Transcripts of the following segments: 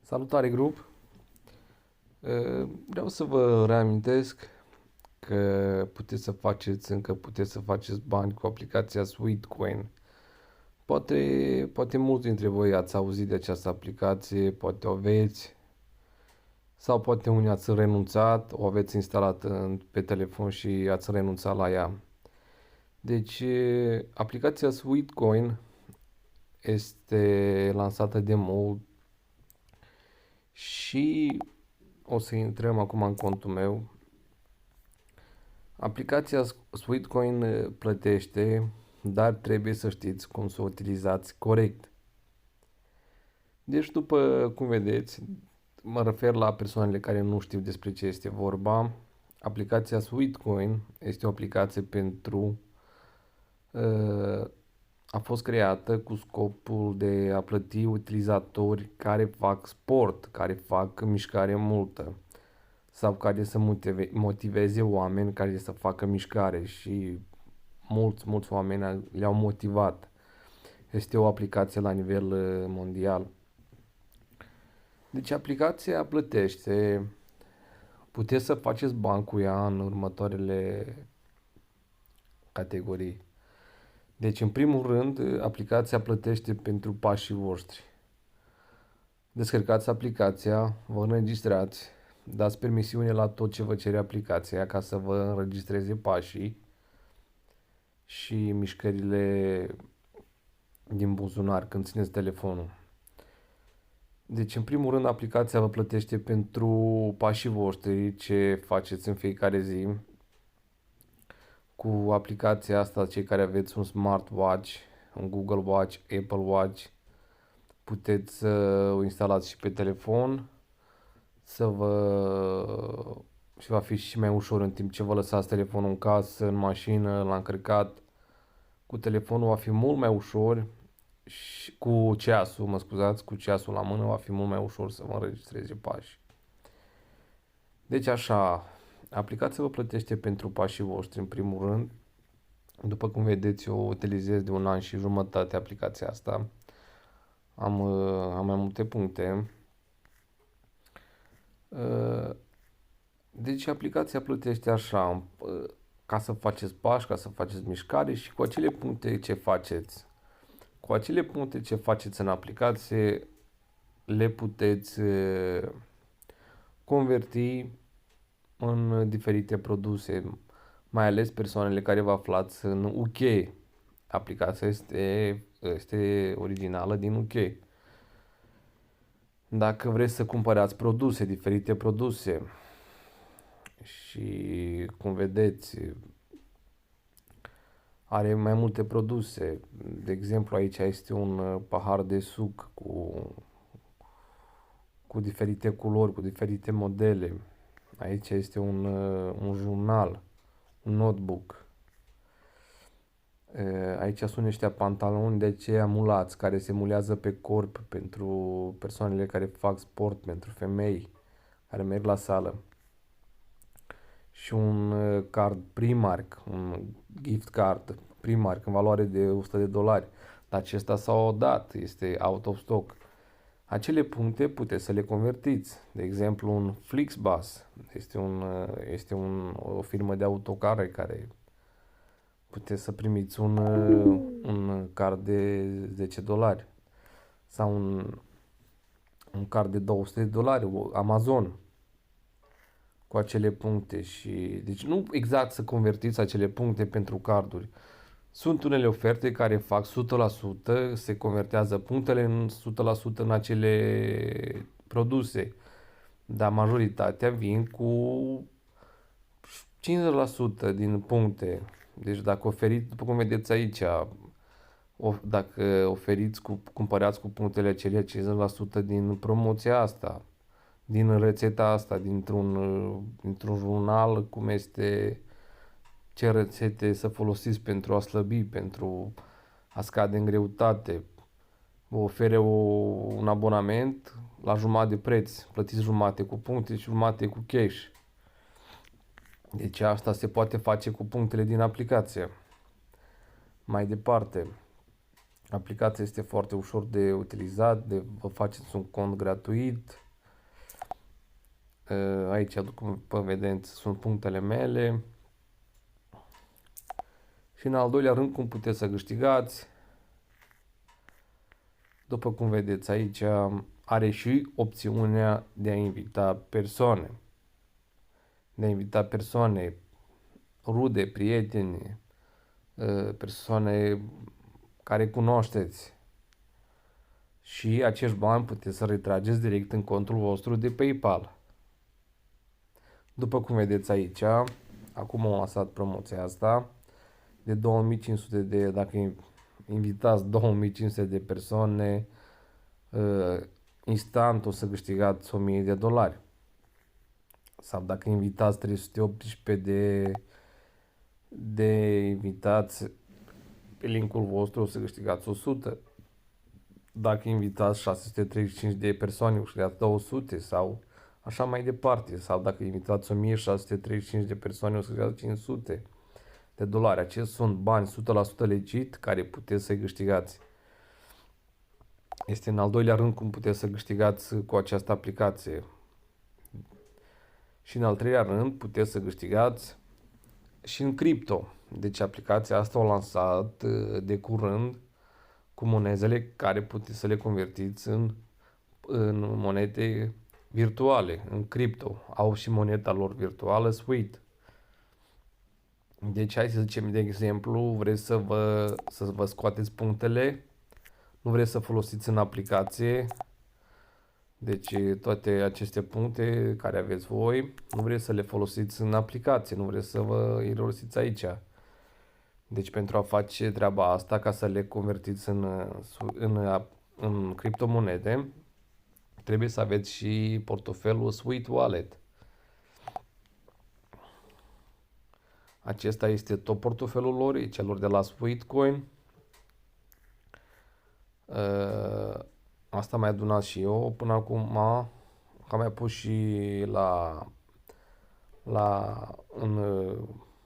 Salutare grup! Vreau să vă reamintesc că puteți să faceți bani cu aplicația Sweetcoin. Poate mulți dintre voi ați auzit de această aplicație, poate o aveți, sau poate unii ați renunțat, o aveți instalat pe telefon și ați renunțat la ea. Deci, aplicația Sweetcoin este lansată de mult și o să intrăm acum în contul meu. Aplicația Sweetcoin plătește, dar trebuie să știți cum să o utilizați corect. Deci, după cum vedeți, mă refer la persoanele care nu știu despre ce este vorba. Aplicația Sweetcoin este o aplicație a fost creată cu scopul de a plăti utilizatori care fac sport, care fac mișcare multă sau care să motiveze oameni care să facă mișcare și mulți oameni le-au motivat. Este o aplicație la nivel mondial. Deci aplicația plătește, puteți să faceți bani cu ea în următoarele categorii. Deci în primul rând aplicația plătește pentru pașii voștri. Descărcați aplicația, vă înregistrați, dați permisiune la tot ce vă cere aplicația ca să vă înregistreze pașii și mișcările din buzunar când țineți telefonul. Deci, în primul rând, aplicația vă plătește pentru pașii voștri, ce faceți în fiecare zi. Cu aplicația asta, cei care aveți un smartwatch, un Google Watch, Apple Watch, puteți să o instalați și pe telefon, și va fi și mai ușor în timp ce vă lăsați telefonul în casă, în mașină, l-a încărcat. Cu telefonul va fi mult mai ușor și cu ceasul, mă scuzați, cu ceasul la mână va fi mult mai ușor să vă înregistreze pași. Deci așa, aplicația vă plătește pentru pașii voștri în primul rând. După cum vedeți, eu utilizez de 1 an și jumătate aplicația asta. Am mai multe puncte. Deci aplicația plătește așa, ca să faceți pași, ca să faceți mișcare și cu acele puncte ce faceți. Cu acele puncte ce faceți în aplicație le puteți converti în diferite produse, mai ales persoanele care vă aflați în UK. Aplicația este originală din UK. Dacă vreți să cumpărați produse, diferite produse și cum vedeți are mai multe produse. De exemplu, aici este un pahar de suc cu diferite culori, cu diferite modele. Aici este un jurnal, un notebook. Aici sunt niște pantaloni de aceia mulați, care se mulează pe corp pentru persoanele care fac sport, pentru femei care merg la sală. Și un card Primark, un gift card Primark în valoare de $100. Dar acesta s-a dat, este out of stock. Acele puncte puteți să le convertiți. De exemplu, un Flixbus este o firmă de autocare care puteți să primiți un card de $10 sau un card de $200, Amazon cu acele puncte și deci nu exact să convertiți acele puncte pentru carduri. Sunt unele oferte care fac 100%, se convertează punctele în 100% în acele produse, dar majoritatea vin cu 50% din puncte. Deci dacă oferiți, după cum vedeți aici, dacă cumpărați cu punctele acelea 50% din promoția asta, din rețeta asta, dintr-un jurnal, cum este ce rețete să folosiți pentru a slăbi, pentru a scade în greutate. Vă ofere un abonament la jumătate de preț. Plătiți jumătate cu puncte și jumătate cu cash. Deci asta se poate face cu punctele din aplicație. Mai departe, Aplicația este foarte ușor de utilizat, vă faceți un cont gratuit. Aici, după vedeți, sunt punctele mele. Și în al doilea rând, cum puteți să câștigați. După cum vedeți aici, are și opțiunea de a invita persoane. De a invita persoane, rude, prieteni, persoane care cunoașteți. Și acești bani puteți să retrageți direct în contul vostru de PayPal. După cum vedeți aici, acum am lansat promoția asta de 2500 de, dacă invitați 2500 de persoane, instant o să câștigați $1000. Sau dacă invitați 318 de invitați pe linkul vostru, o să câștigați 100. Dacă invitați 635 de persoane, o să câștigați 200 sau așa mai departe. Sau dacă invitați 1635 de persoane, o să câștigați $500. Aceștia sunt bani 100% legit care puteți să-i câștigați. Este în al doilea rând cum puteți să câștigați cu această aplicație. Și în al treilea rând puteți să câștigați și în cripto. Deci aplicația asta o lansat de curând cu monezele care puteți să le convertiți în monede virtuale, în cripto. Au și moneda lor virtuală, Sweet. Deci hai să zicem de exemplu, vreți să vă scoateți punctele, nu vreți să folosiți în aplicație, deci toate aceste puncte care aveți voi, nu vreți să le folosiți în aplicație, nu vreți să vă irosiți aici. Deci pentru a face treaba asta, ca să le convertiți în criptomonede, trebuie să aveți și portofelul Sweet Wallet. Acesta este tot portofelul lor, e celor de la Sweetcoin. Asta mai adunat și eu până acum, am mai pus și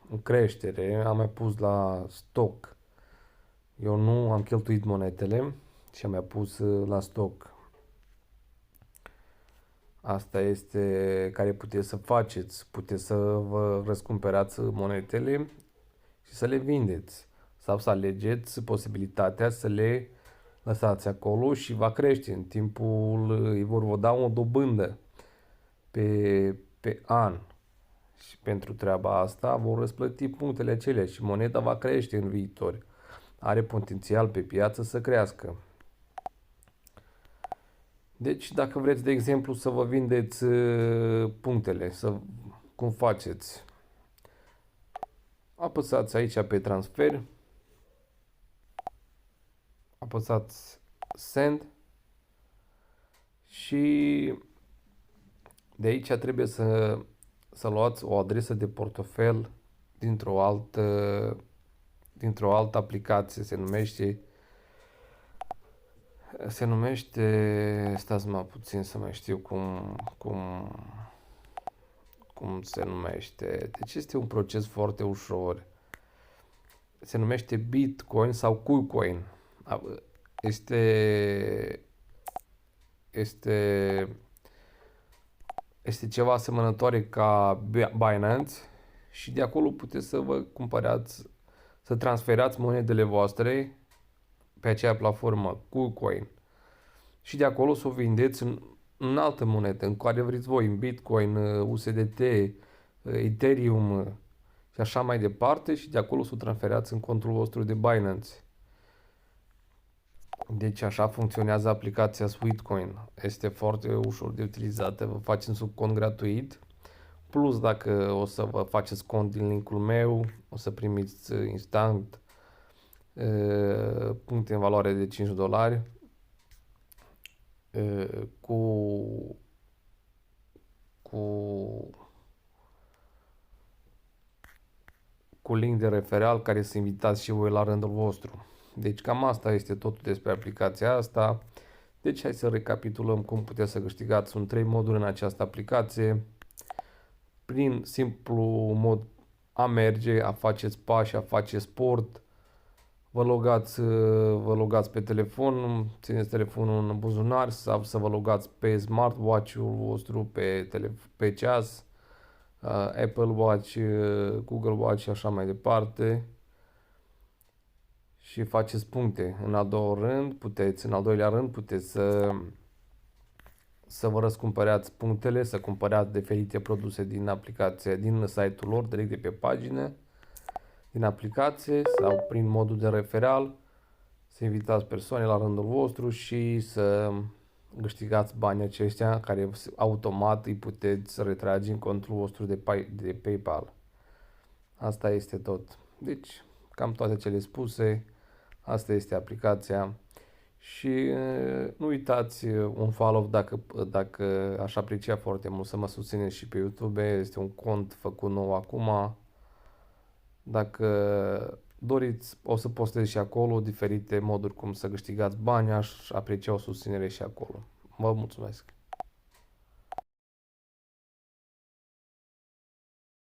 în creștere, am mai pus la stoc. Eu nu am cheltuit monetele și am mai pus la stoc. Asta este care puteți să faceți. Puteți să vă răscumpărați monetele și să le vindeți. Sau să alegeți posibilitatea să le lăsați acolo și va crește. În timpul îi vor vă da o dobândă pe an. Și pentru treaba asta vor răsplăti punctele acelea și moneda va crește în viitor. Are potențial pe piață să crească. Deci, dacă vreți, de exemplu, să vă vindeți punctele, cum faceți? Apăsați aici pe transfer, apăsați send și de aici trebuie să luați o adresă de portofel dintr-o altă aplicație, se numește, stați mă puțin să mai știu cum se numește. Deci este un proces foarte ușor. Se numește Bitcoin sau KuCoin. Este ceva asemănătoare ca Binance și de acolo puteți să vă cumpărați, să transferați monedele voastre pe acea platformă KuCoin și de acolo să o vindeți în altă monedă, în care vreți voi, în Bitcoin, USDT, Ethereum și așa mai departe și de acolo să o transferați în contul vostru de Binance. Deci așa funcționează aplicația Sweetcoin. Este foarte ușor de utilizată, vă faceți un cont gratuit. Plus dacă o să vă faceți cont din linkul meu, o să primiți instant puncte în valoare de $5 cu link de referal care să invitați și voi la rândul vostru. Deci cam asta este totul despre aplicația asta. Deci hai să recapitulăm cum puteți să câștigați. Sunt 3 moduri în această aplicație. Prin simplu mod a merge, a face pași, a face sport, vă logați pe telefon, țineți telefonul în buzunar sau să vă logați pe smartwatch-ul vostru, pe ceas, Apple Watch, Google Watch și așa mai departe și faceți puncte. În al doilea rând puteți să vă răscumpărați punctele, să cumpărați diferite produse din aplicație, din site-ul lor, direct de pe pagină, din aplicație sau prin modul de referal, să invitați persoane la rândul vostru și să câștigați banii aceștia care automat îi puteți retrage în contul vostru de PayPal. Asta este tot. Deci, cam toate cele spuse, asta este aplicația. Și nu uitați un follow dacă aș aprecia foarte mult să mă susțineți și pe YouTube. Este un cont făcut nou acum. Dacă doriți, o să postez și acolo diferite moduri cum să câștigați bani. Aș aprecia o susținere și acolo. Vă mulțumesc!